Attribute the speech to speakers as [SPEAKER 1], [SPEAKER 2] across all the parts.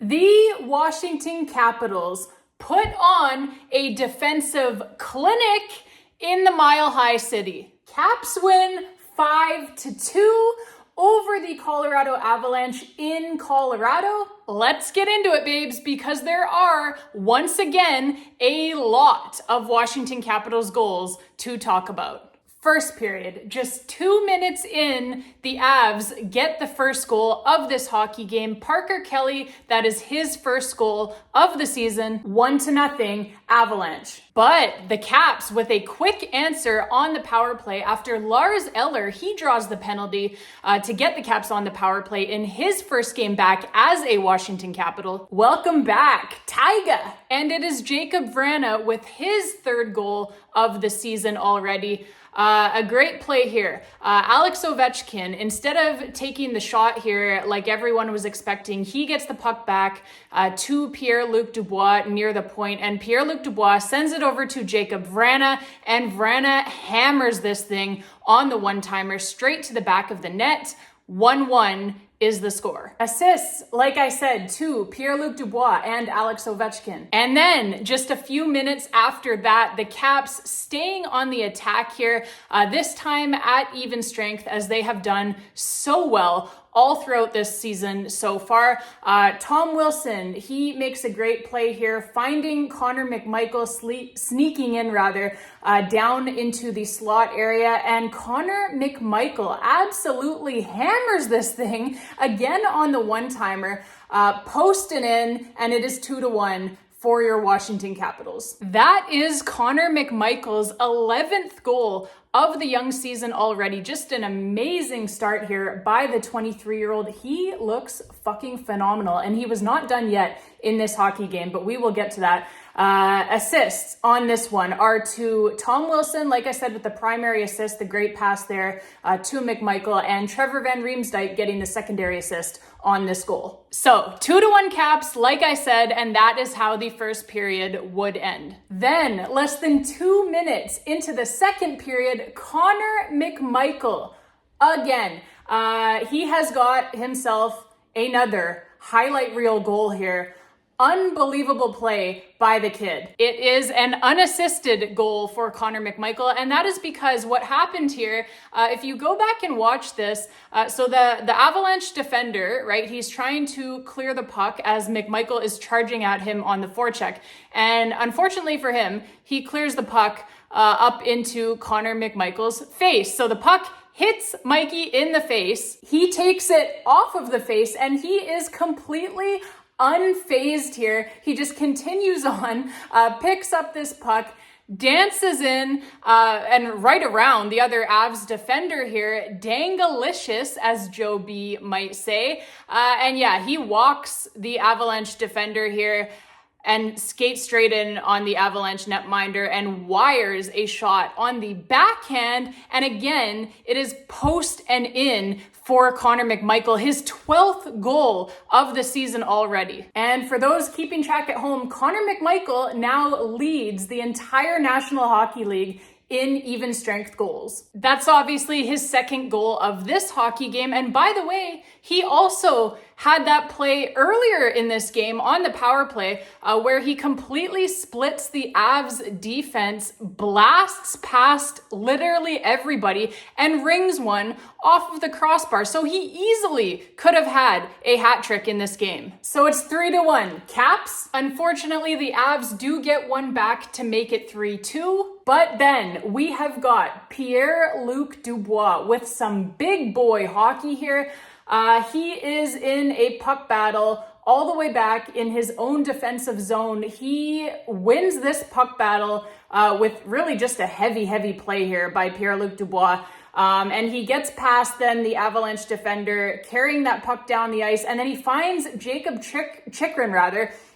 [SPEAKER 1] The Washington Capitals put on a defensive clinic in the Mile High City. Caps win 5-2 over the Colorado Avalanche in Colorado. Let's get into it, babes, because there are, once again, a lot of Washington Capitals goals to talk about. First period, just 2 minutes in, the Avs get the first goal of this hockey game. Parker Kelly, that is his first goal of the season, 1-0 Avalanche. But the Caps with a quick answer on the power play after Lars Eller, he draws the penalty to get the Caps on the power play in his first game back as a Washington Capital. Welcome back, Tyga. And it is Jakub Vrana with his third goal of the season already. A great play here. Alex Ovechkin, instead of taking the shot here like everyone was expecting, he gets the puck back to Pierre-Luc Dubois near the point, and Pierre-Luc Dubois sends it over to Jakub Vrana, and Vrana hammers this thing on the one-timer straight to the back of the net. 1-1 is the score. Assists, like I said, to Pierre-Luc Dubois and Alex Ovechkin. And then just a few minutes after that, the Caps staying on the attack here, this time at even strength as they have done so well all throughout this season so far. Tom Wilson, he makes a great play here, finding Connor McMichael sneaking in down into the slot area. And Connor McMichael absolutely hammers this thing again on the one-timer, posting in, and it is 2-1 for your Washington Capitals. That is Connor McMichael's 11th goal of the young season already. Just an amazing start here by the 23-year-old. He looks fucking phenomenal, and he was not done yet in this hockey game, but we will get to that. Assists on this one are to Tom Wilson, like I said, with the primary assist, the great pass there to McMichael, and Trevor Van Riemsdyk getting the secondary assist on this goal. So 2-1 Caps, like I said, and that is how the first period would end. Then, less than 2 minutes into the second period, Connor McMichael, again, he has got himself another highlight reel goal here. Unbelievable play by the kid. It is an unassisted goal for Connor McMichael, and that is because what happened here, if you go back and watch this, so the Avalanche defender, right, he's trying to clear the puck as McMichael is charging at him on the forecheck, and unfortunately for him, he clears the puck up into Connor McMichael's face. So the puck hits Mikey in the face. He takes it off of the face, and he is completely unfazed here. He just continues on, picks up this puck, dances in and right around the other Avs defender here, dangalicious, as Joe B might say. And yeah, he walks the Avalanche defender here and skates straight in on the Avalanche netminder and wires a shot on the backhand. And again, it is post and in for Connor McMichael, his 12th goal of the season already. And for those keeping track at home, Connor McMichael now leads the entire National Hockey League in even strength goals. That's obviously his second goal of this hockey game. And by the way, he also had that play earlier in this game on the power play where he completely splits the Avs defense, blasts past literally everybody, and rings one off of the crossbar. So he easily could have had a hat trick in this game. So it's 3-1 Caps. Unfortunately, the Avs do get one back to make it 3-2. But then we have got Pierre-Luc Dubois with some big boy hockey here. He is in a puck battle all the way back in his own defensive zone. He wins this puck battle with really just a heavy play here by Pierre-Luc Dubois. And he gets past then the Avalanche defender, carrying that puck down the ice. And then he finds Jakob Chychrun,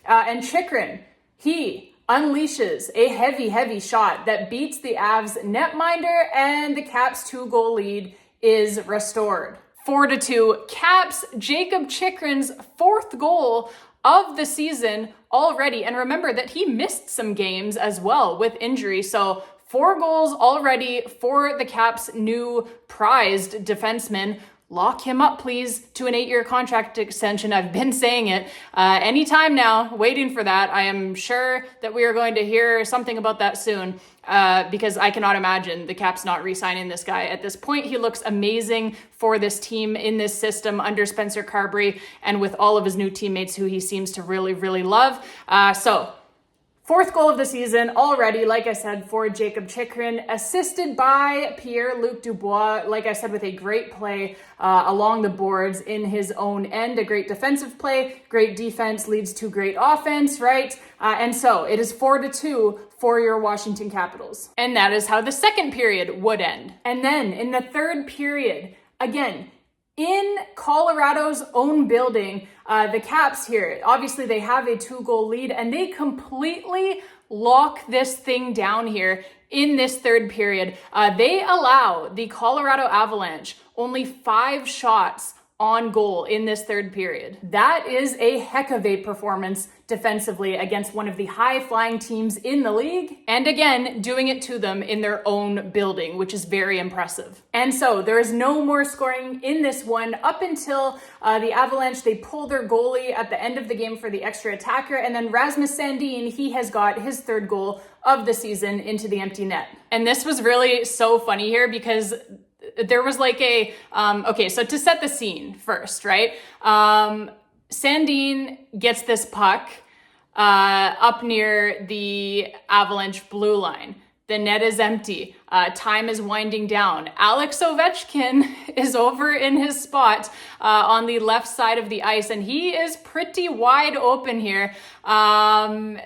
[SPEAKER 1] and Chychrun, he unleashes a heavy shot that beats the Avs netminder, and the Caps 2-goal lead is restored. 4-2 Caps, Jakob Chychrun's 4th goal of the season already. And remember that he missed some games as well with injury. So 4 goals already for the Caps' new prized defenseman. lock him up, please, to an 8-year contract extension. I've been saying it anytime now, waiting for that. I am sure that we are going to hear something about that soon because I cannot imagine the Caps not re-signing this guy. At this point, he looks amazing for this team in this system under Spencer Carbery and with all of his new teammates who he seems to really, really love. So 4th goal of the season already, like I said, for Jakob Chychrun, assisted by Pierre-Luc Dubois, like I said, with a great play along the boards in his own end, a great defensive play, great defense leads to great offense, right? And so it is 4-2 for your Washington Capitals. And that is how the second period would end. And then in the third period, again, in Colorado's own building, the Caps here, obviously they have a 2-goal lead and they completely lock this thing down here in this third period. They allow the Colorado Avalanche only 5 shots on goal in this third period. That is a heck of a performance defensively against one of the high-flying teams in the league. And again, doing it to them in their own building, which is very impressive. And so there is no more scoring in this one up until the Avalanche, they pull their goalie at the end of the game for the extra attacker. And then Rasmus Sandin, he has got his 3rd goal of the season into the empty net. And this was really so funny here because there was like a, okay, so to set the scene first, right? Sandin gets this puck up near the Avalanche blue line. The net is empty. Time is winding down. Alex Ovechkin is over in his spot on the left side of the ice, and he is pretty wide open here. Sandin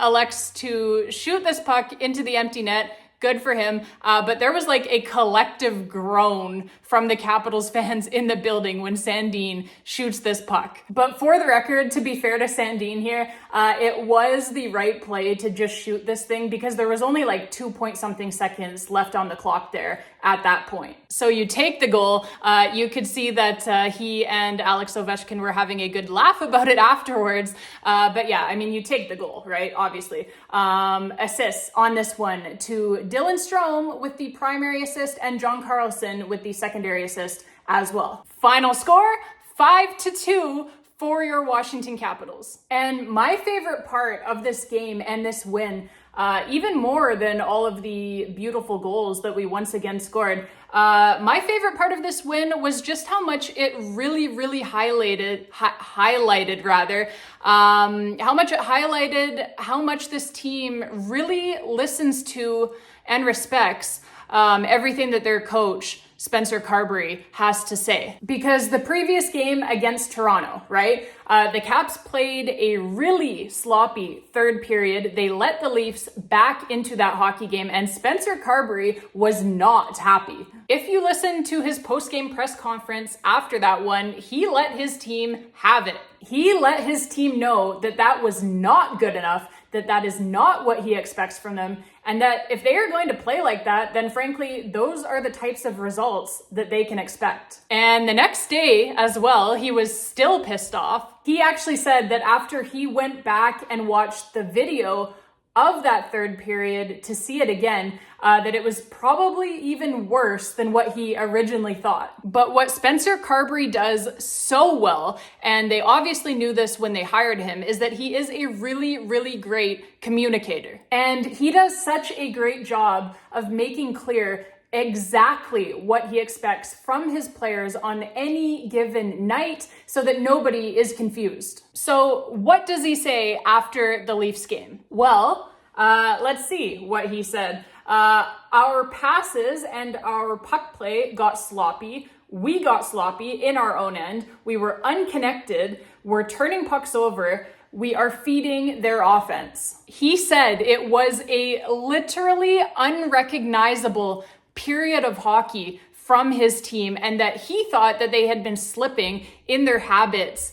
[SPEAKER 1] elects to shoot this puck into the empty net. Good for him. But there was like a collective groan from the Capitals fans in the building when Sandin shoots this puck. But for the record, to be fair to Sandin here, it was the right play to just shoot this thing because there was only like 2-point-something seconds left on the clock there at that point. So you take the goal. You could see that he and Alex Ovechkin were having a good laugh about it afterwards. But yeah, I mean, you take the goal, right? Obviously. Assists on this one to Dylan Strome with the primary assist and John Carlson with the secondary assist as well. Final score, 5-2 for your Washington Capitals. And my favorite part of this game and this win, even more than all of the beautiful goals that we once again scored, my favorite part of this win was just how much it really highlighted how much this team really listens to and respects everything that their coach Spencer Carbery has to say. Because the previous game against Toronto, right? The Caps played a really sloppy third period. They let the Leafs back into that hockey game, and Spencer Carbery was not happy. If you listen to his post-game press conference after that one, he let his team have it. He let his team know that that was not good enough, that that is not what he expects from them, and that if they are going to play like that, then frankly, those are the types of results that they can expect. And the next day as well, he was still pissed off. He actually said that after he went back and watched the video of that third period to see it again, that it was probably even worse than what he originally thought. But what Spencer Carbery does so well, and they obviously knew this when they hired him, is that he is a really great communicator. And he does such a great job of making clear exactly what he expects from his players on any given night so that nobody is confused. So what does he say after the Leafs game? Well, let's see what he said. Our passes and our puck play got sloppy. We got sloppy in our own end. We were unconnected. We're turning pucks over. We are feeding their offense. He said it was a literally unrecognizable period of hockey from his team, and that he thought that they had been slipping in their habits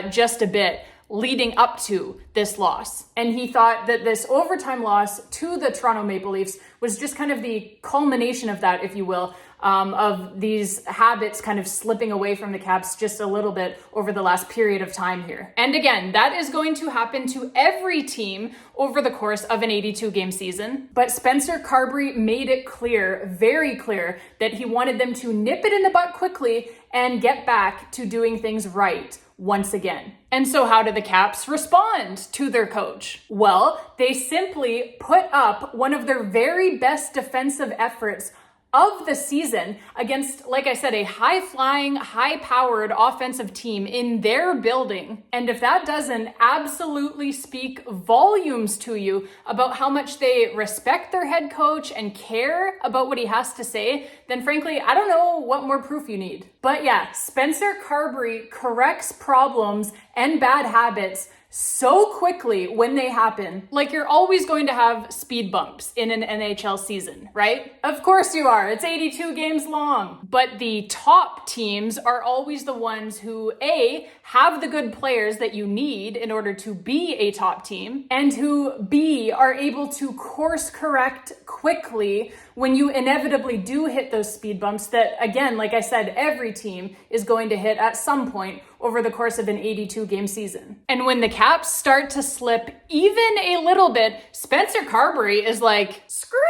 [SPEAKER 1] just a bit leading up to this loss. And he thought that this overtime loss to the Toronto Maple Leafs was just kind of the culmination of that, if you will, of these habits kind of slipping away from the Caps just a little bit over the last period of time here. And again, that is going to happen to every team over the course of an 82-game season. But Spencer Carbery made it clear, very clear, that he wanted them to nip it in the butt quickly and get back to doing things right once again. And so how did the Caps respond to their coach? Well, they simply put up one of their very best defensive efforts of the season against, like I said, a high-flying, high-powered offensive team in their building. And if that doesn't absolutely speak volumes to you about how much they respect their head coach and care about what he has to say, then frankly, I don't know what more proof you need. But yeah, Spencer Carbery corrects problems and bad habits so quickly when they happen. Like, you're always going to have speed bumps in an NHL season, right? Of course you are. It's 82 games long. But the top teams are always the ones who, A, have the good players that you need in order to be a top team, and who, B, are able to course correct quickly when you inevitably do hit those speed bumps that, again, like I said, every team is going to hit at some point over the course of an 82-game season. And when the Caps start to slip even a little bit, Spencer Carbery is like, screech!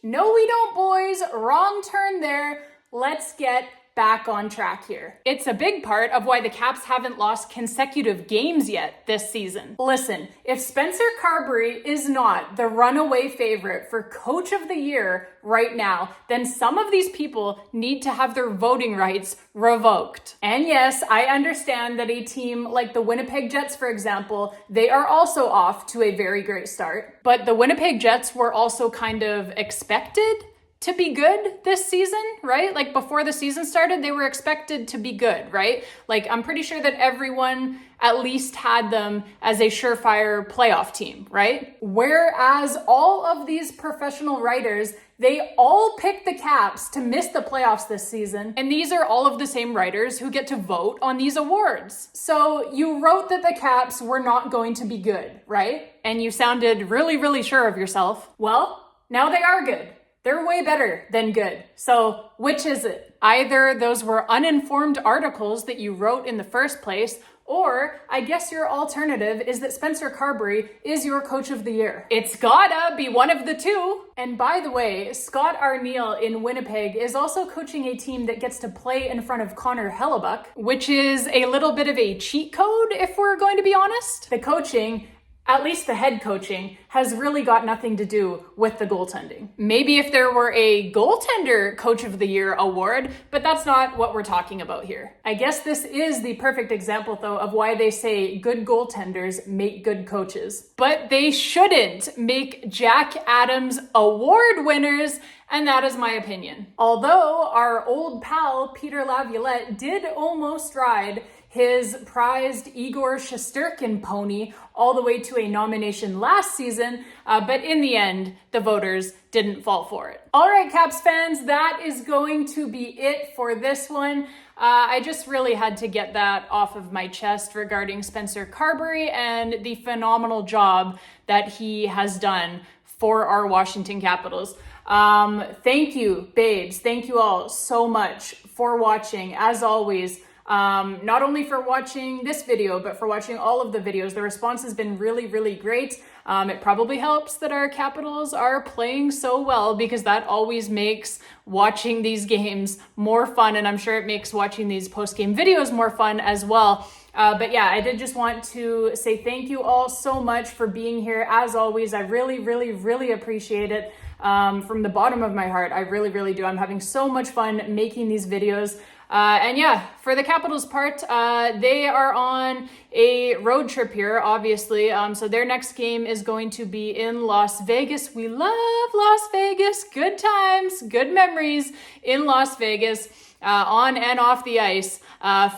[SPEAKER 1] No, we don't, boys. Wrong turn there. Let's get back on track here. It's a big part of why the Caps haven't lost consecutive games yet this season. Listen, if Spencer Carbery is not the runaway favorite for Coach of the Year right now, then some of these people need to have their voting rights revoked. And yes, I understand that a team like the Winnipeg Jets, for example, they are also off to a very great start. But the Winnipeg Jets were also kind of expected to be good this season, right? Like, before the season started, they were expected to be good, right? Like, I'm pretty sure that everyone at least had them as a surefire playoff team, right? Whereas all of these professional writers, they all picked the Caps to miss the playoffs this season. And these are all of the same writers who get to vote on these awards. So you wrote that the Caps were not going to be good, right? And you sounded really, really sure of yourself. Well, now they are good. They're way better than good. So which is it? Either those were uninformed articles that you wrote in the first place, or I guess your alternative is that Spencer Carbery is your Coach of the Year. It's gotta be one of the two. And by the way, Scott Arniel in Winnipeg is also coaching a team that gets to play in front of Connor Hellebuck, which is a little bit of a cheat code if we're going to be honest. The coaching, at least the head coaching, has really got nothing to do with the goaltending. Maybe if there were a goaltender Coach of the Year award, but that's not what we're talking about here. I guess this is the perfect example, though, of why they say good goaltenders make good coaches. But they shouldn't make Jack Adams award winners, and that is my opinion. Although our old pal Peter Laviolette did almost ride his prized Igor Shesterkin pony all the way to a nomination last season, but in the end, the voters didn't fall for it. All right, Caps fans, that is going to be it for this one. I just really had to get that off of my chest regarding Spencer Carbery and the phenomenal job that he has done for our Washington Capitals. Thank you, babes. Thank you all so much for watching. As always, not only for watching this video, but for watching all of the videos. The response has been really, really great. It probably helps that our Capitals are playing so well, because that always makes watching these games more fun. And I'm sure it makes watching these post-game videos more fun as well. But yeah, I did just want to say thank you all so much for being here. As always, I really, really, really appreciate it. From the bottom of my heart, I really, really do. I'm having so much fun making these videos. And yeah, for the Capitals part, they are on a road trip here, obviously. So their next game is going to be in Las Vegas. We love Las Vegas. Good times, good memories in Las Vegas, on and off the ice,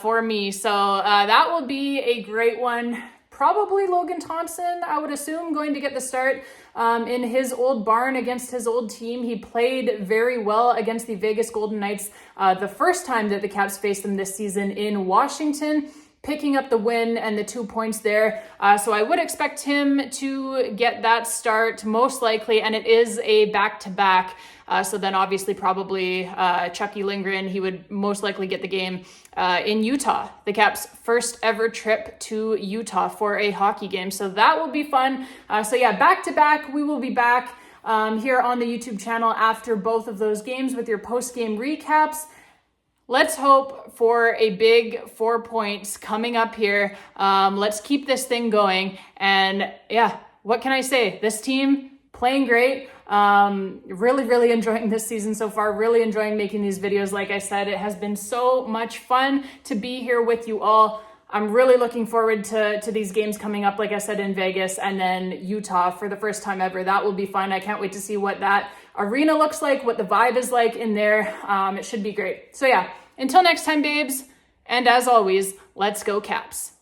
[SPEAKER 1] for me. So that will be a great one. Probably Logan Thompson, I would assume, going to get the start in his old barn against his old team. He played very well against the Vegas Golden Knights the first time that the Caps faced them this season in Washington. picking up the win and the 2 points there. So I would expect him to get that start most likely, and it is a back-to-back. So then obviously probably Charlie Lindgren, he would most likely get the game in Utah, the Caps' first ever trip to Utah for a hockey game. So that will be fun. So yeah, back-to-back, we will be back here on the YouTube channel after both of those games with your post-game recaps. Let's hope for a big 4 points coming up here. Let's keep this thing going. And yeah, what can I say? This team playing great. Really enjoying this season so far. Really enjoying making these videos. Like I said, it has been so much fun to be here with you all. I'm really looking forward to these games coming up, like I said, in Vegas and then Utah for the first time ever. That will be fun. I can't wait to see what that arena looks like, what the vibe is like in there. It should be great. So yeah, until next time, babes. And as always, let's go Caps.